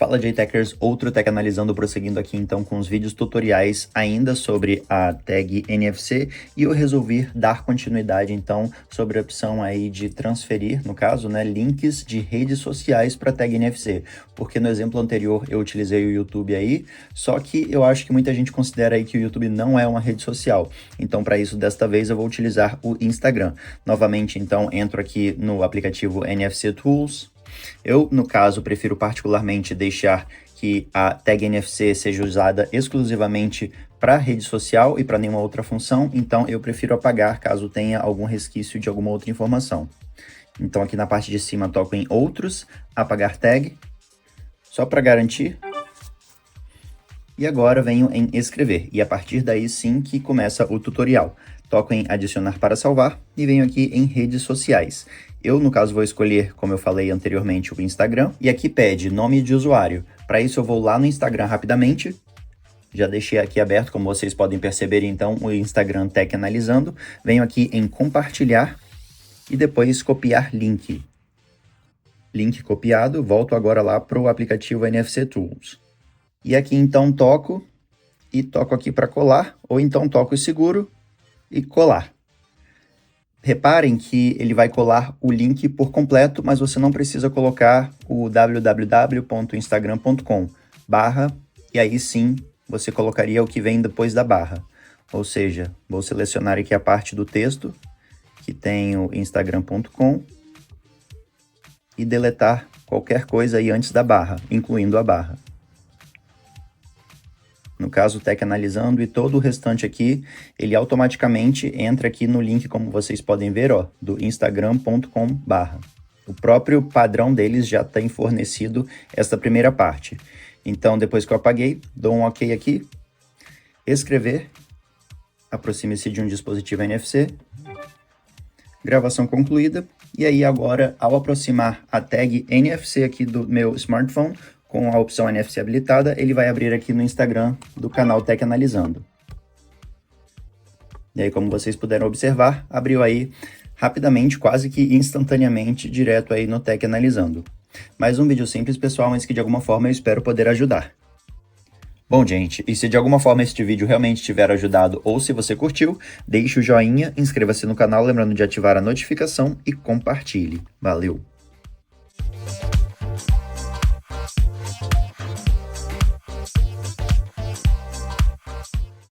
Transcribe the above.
Fala JTechers, outro Tech Analisando, prosseguindo aqui então com os vídeos tutoriais ainda sobre a tag NFC, e eu resolvi dar continuidade então sobre a opção aí de transferir, no caso, né, links de redes sociais para a tag NFC, porque no exemplo anterior eu utilizei o YouTube aí, só que eu acho que muita gente considera aí que o YouTube não é uma rede social, então para isso desta vez eu vou utilizar o Instagram. Novamente então entro aqui no aplicativo NFC Tools. Eu, no caso, prefiro particularmente deixar que a tag NFC seja usada exclusivamente para rede social e para nenhuma outra função, então eu prefiro apagar caso tenha algum resquício de alguma outra informação. Então aqui na parte de cima toco em Outros, Apagar Tag, só para garantir. E agora venho em Escrever, e a partir daí sim que começa o tutorial. Toco em Adicionar para salvar e venho aqui em Redes Sociais. Eu, no caso, vou escolher, como eu falei anteriormente, o Instagram. E aqui pede nome de usuário. Para isso eu vou lá no Instagram rapidamente. Já deixei aqui aberto, como vocês podem perceber, então, o Instagram Tech Analisando. Venho aqui em Compartilhar e depois Copiar Link. Link copiado, volto agora lá para o aplicativo NFC Tools. E aqui então toco aqui para colar, ou então toco seguro e colar. Reparem que ele vai colar o link por completo, mas você não precisa colocar o www.instagram.com / e aí sim você colocaria o que vem depois da barra. Ou seja, vou selecionar aqui a parte do texto, que tem o instagram.com, e deletar qualquer coisa aí antes da barra, incluindo a barra. No caso, Tech Analisando, e todo o restante aqui, ele automaticamente entra aqui no link, como vocês podem ver, ó, do instagram.com/. O próprio padrão deles já tem fornecido esta primeira parte. Então, depois que eu apaguei, dou um OK aqui, escrever, aproxime-se de um dispositivo NFC, gravação concluída, e aí agora, ao aproximar a tag NFC aqui do meu smartphone, com a opção NFC habilitada, ele vai abrir aqui no Instagram do canal Tech Analisando. E aí, como vocês puderam observar, abriu aí rapidamente, quase que instantaneamente, direto aí no Tech Analisando. Mais um vídeo simples, pessoal, mas que de alguma forma eu espero poder ajudar. Bom, gente, e se de alguma forma este vídeo realmente tiver ajudado ou se você curtiu, deixe o joinha, inscreva-se no canal, lembrando de ativar a notificação e compartilhe. Valeu!